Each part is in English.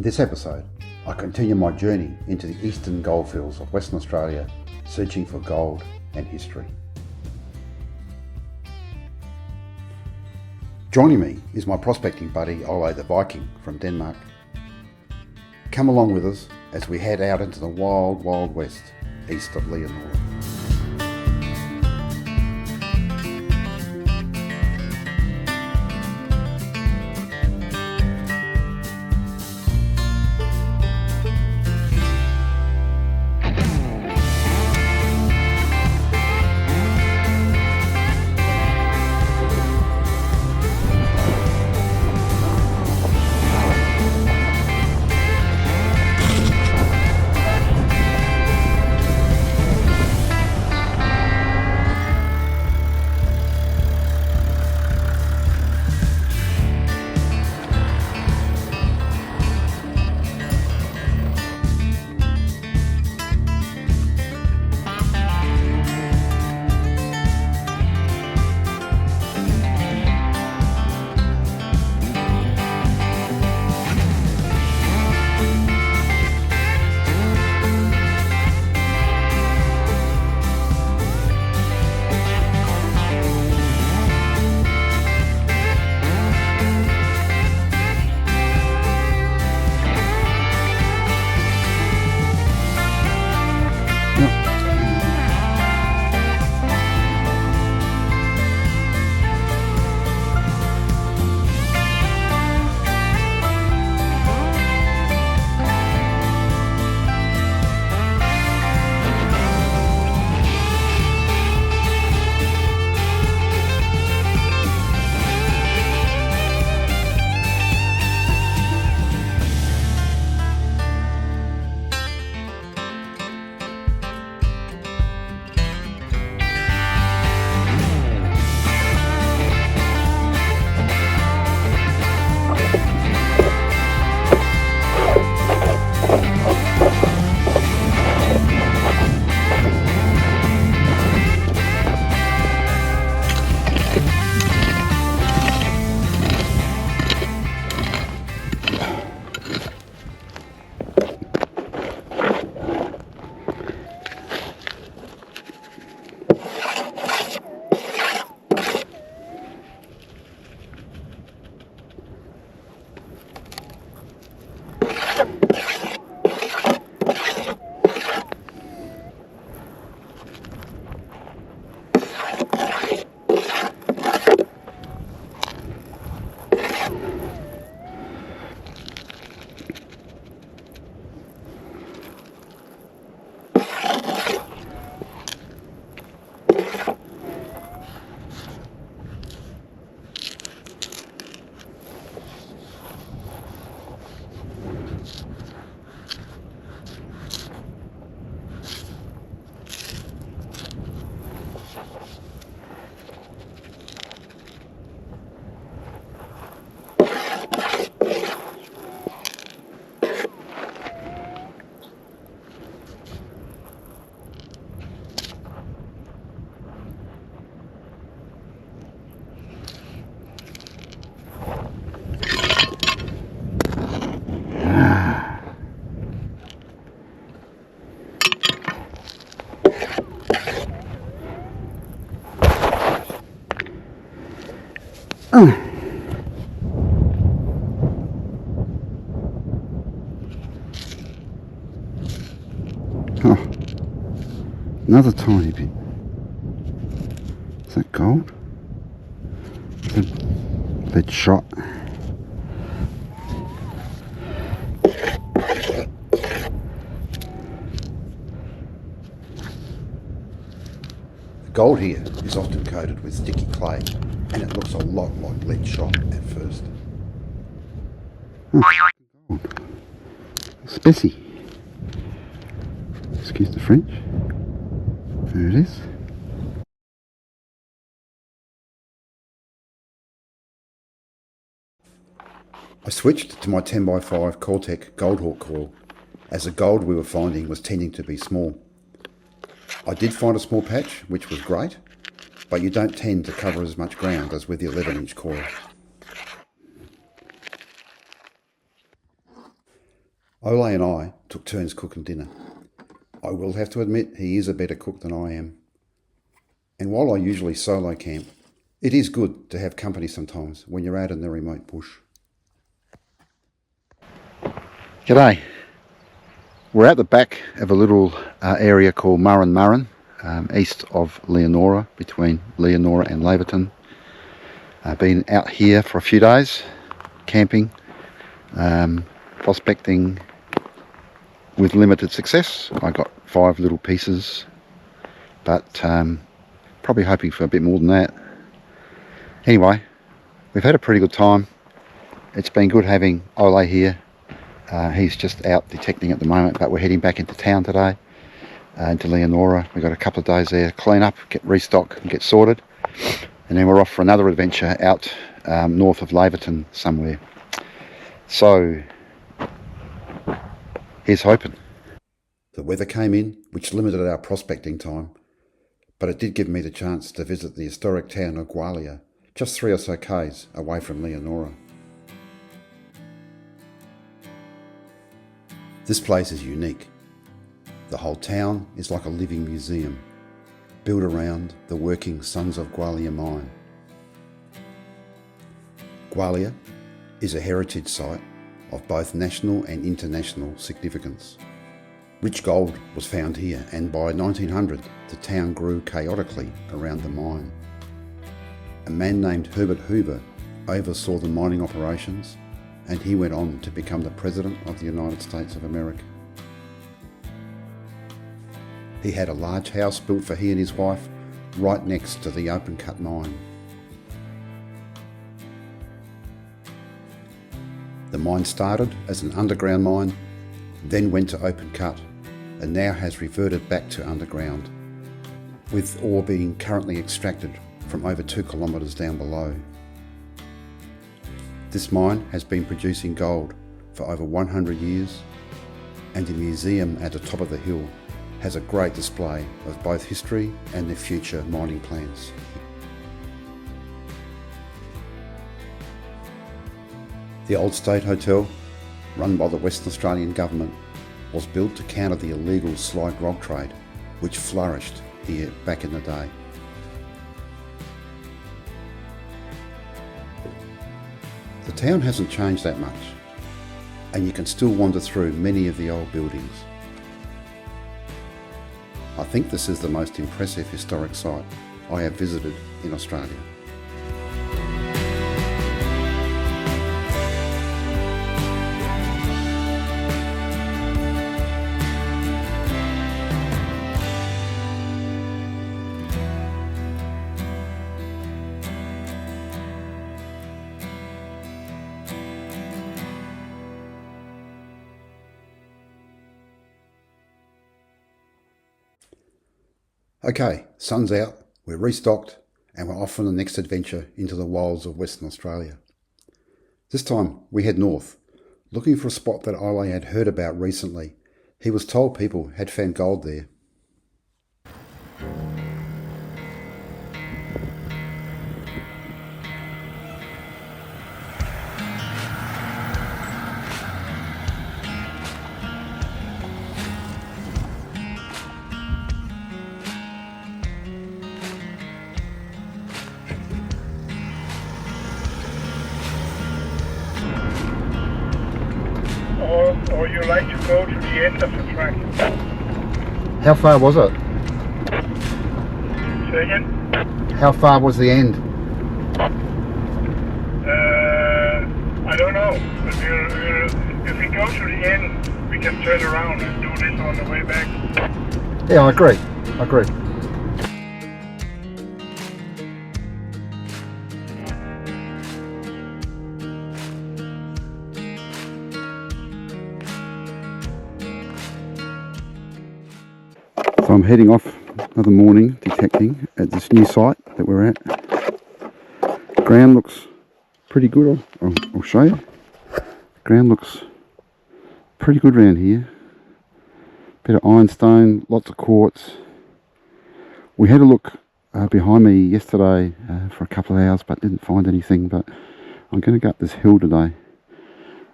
this episode, I continue my journey into the eastern goldfields of Western Australia, searching for gold and history. Joining me is my prospecting buddy Ole the Viking from Denmark. Come along with us as we head out into the wild, wild west east of Leonora. Oh, another tiny bit. Is that gold? Is that lead shot? The gold here is often coated with sticky clay, and it looks a lot like lead shot at first. Oh, gold. Specie. Excuse the French. There it is. I switched to my 10x5 Cortec Goldhawk coil as the gold we were finding was tending to be small. I did find a small patch, which was great, but you don't tend to cover as much ground as with the 11-inch coil. Ole and I took turns cooking dinner. I will have to admit he is a better cook than I am. And while I usually solo camp, it is good to have company sometimes when you're out in the remote bush. G'day. We're at the back of a little area called Murrin, east of Leonora, between Leonora and Laverton. Been out here for a few days, camping, prospecting with limited success. I got 5 little pieces, but probably hoping for a bit more than that. Anyway, we've had a pretty good time. It's been good having Ole here. He's just out detecting at the moment, but we're heading back into town today, into Leonora. We've got a couple of days there, clean up, get restock and get sorted. And then we're off for another adventure out north of Laverton somewhere. So, here's hoping. The weather came in, which limited our prospecting time, but it did give me the chance to visit the historic town of Gwalia, just 3 or so k's away from Leonora. This place is unique. The whole town is like a living museum, built around the working Sons of Gwalia mine. Gwalia is a heritage site of both national and international significance. Rich gold was found here, and by 1900 the town grew chaotically around the mine. A man named Herbert Hoover oversaw the mining operations, and he went on to become the President of the United States of America. He had a large house built for he and his wife right next to the open cut mine. The mine started as an underground mine, then went to open cut, and now has reverted back to underground, with ore being currently extracted from over 2 kilometres down below. This mine has been producing gold for over 100 years, and the museum at the top of the hill has a great display of both history and their future mining plans. The Old State Hotel, run by the Western Australian Government, was built to counter the illegal slide rock trade, which flourished here back in the day. The town hasn't changed that much, and you can still wander through many of the old buildings. I think this is the most impressive historic site I have visited in Australia. Okay, sun's out, we're restocked, and we're off on the next adventure into the wilds of Western Australia. This time we head north, looking for a spot that Ole had heard about recently. He was told people had found gold there. Or you like to go to the end of the track? How far was it? Say again? How far was the end? I don't know, but if we go to the end, we can turn around and do this on the way back. Yeah, I agree. So I'm heading off another morning detecting at this new site that we're at. Ground looks pretty good. I'll show you. Ground looks pretty good around here. Bit of ironstone, lots of quartz. We had a look behind me yesterday for a couple of hours but didn't find anything, but I'm going to go up this hill today.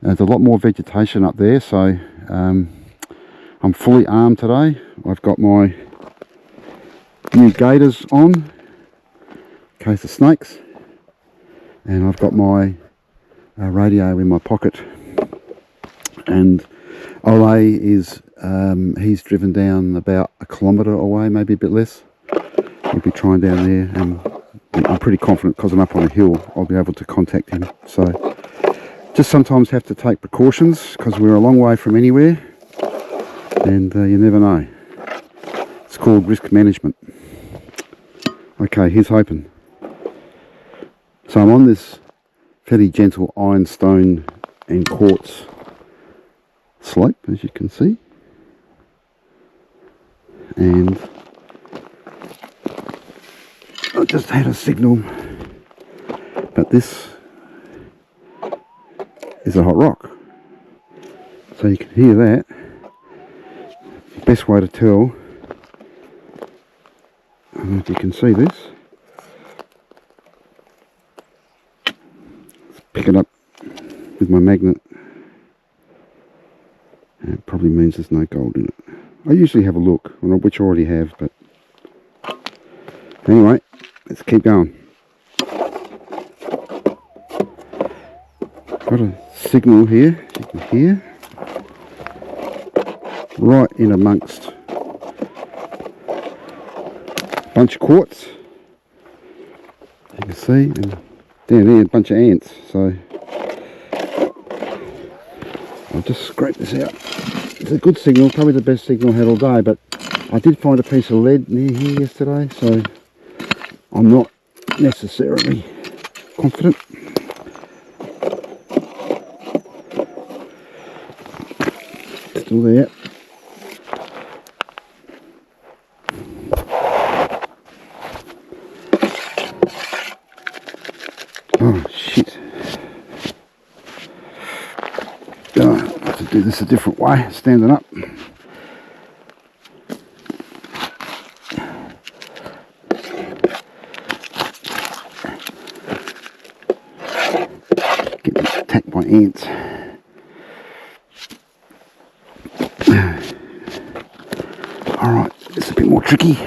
There's a lot more vegetation up there, so I'm fully armed today. I've got my new gaiters on in case of snakes, and I've got my radio in my pocket. And Ole is he's driven down about a kilometre away, maybe a bit less. He'll be trying down there, and I'm pretty confident because I'm up on a hill I'll be able to contact him. So just sometimes have to take precautions because we're a long way from anywhere, and you never know. It's called risk management. Okay, here's hoping. So I'm on this fairly gentle ironstone and quartz slope, as you can see, and I just had a signal, but this is a hot rock, so you can hear that. The best way to tell, I don't know if you can see this, pick it up with my magnet, and it probably means there's no gold in it. I usually have a look, which I already have, but anyway, let's keep going. Got a signal here, as you can hear, right in amongst a bunch of quartz, you can see, and down there a bunch of ants. So I'll just scrape this out. It's a good signal, probably the best signal I had all day, but I did find a piece of lead near here yesterday, so I'm not necessarily confident. Still there. Oh shit. Oh, I have to do this a different way, standing up. Getting attacked by ants. Alright, it's a bit more tricky.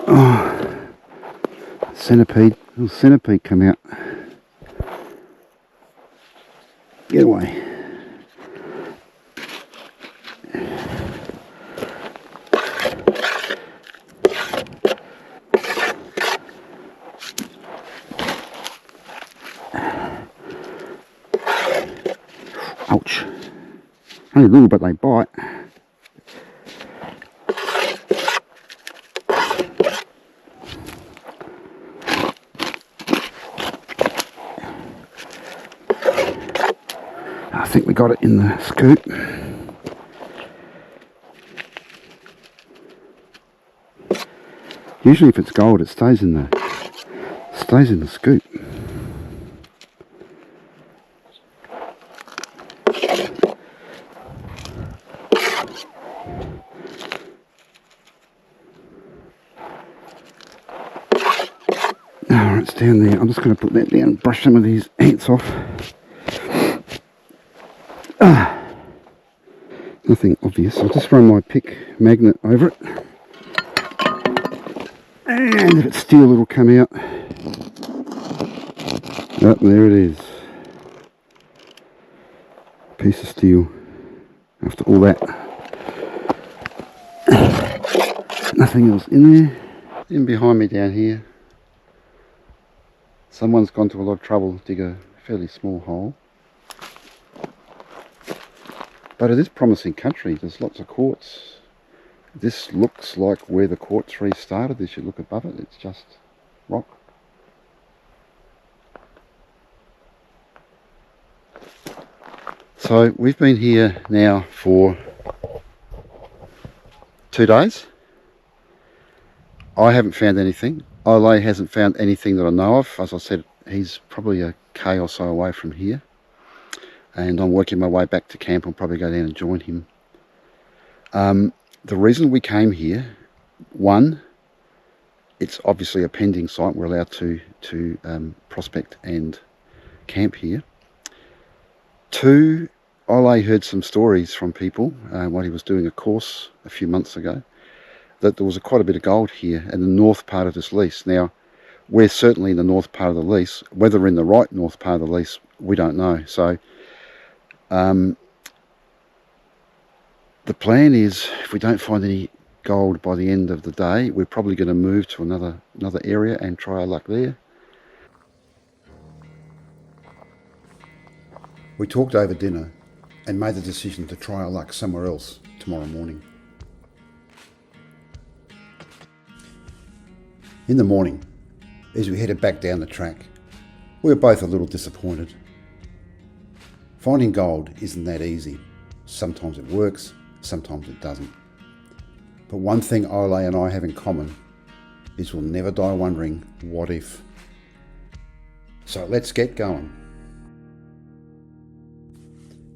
Oh, centipede, little centipede come out. Get away. Ouch. Only a little bit they bite. I think we got it in the scoop. Usually if it's gold it stays in the scoop. Alright, it's down there. I'm just going to put that down and brush some of these ants off. Nothing obvious. I'll just run my pick magnet over it. And if it's steel it'll come out. Oh, there it is. Piece of steel. After all that. Nothing else in there. In behind me down here, someone's gone to a lot of trouble to dig a fairly small hole. But it is promising country. There's lots of quartz. This looks like where the quartz tree started. As you look above it, it's just rock. So we've been here now for 2 days. I haven't found anything. Ole hasn't found anything that I know of. As I said, he's probably a K or so away from here. And I'm working my way back to camp. I'll probably go down and join him. The reason we came here, one, it's obviously a pending site. We're allowed to prospect and camp here. 2, Ole heard some stories from people while he was doing a course a few months ago that there was quite a bit of gold here in the north part of this lease. Now, we're certainly in the north part of the lease. Whether we're in the right north part of the lease, we don't know. So the plan is, if we don't find any gold by the end of the day, we're probably going to move to another area and try our luck there. We talked over dinner and made the decision to try our luck somewhere else tomorrow morning. In the morning, as we headed back down the track, we were both a little disappointed. Finding gold isn't that easy. Sometimes it works, sometimes it doesn't. But one thing Ole and I have in common is we'll never die wondering, what if? So let's get going.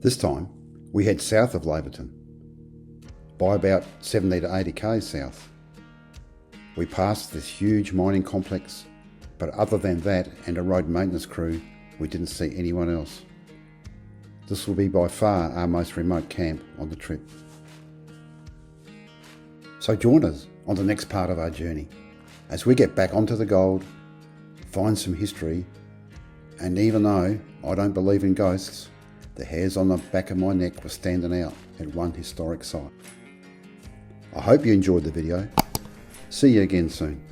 This time, we head south of Laverton, by about 70 to 80 k's south. We passed this huge mining complex, but other than that and a road maintenance crew, we didn't see anyone else. This will be by far our most remote camp on the trip. So join us on the next part of our journey as we get back onto the gold, find some history, and even though I don't believe in ghosts, the hairs on the back of my neck were standing out at one historic site. I hope you enjoyed the video. See you again soon.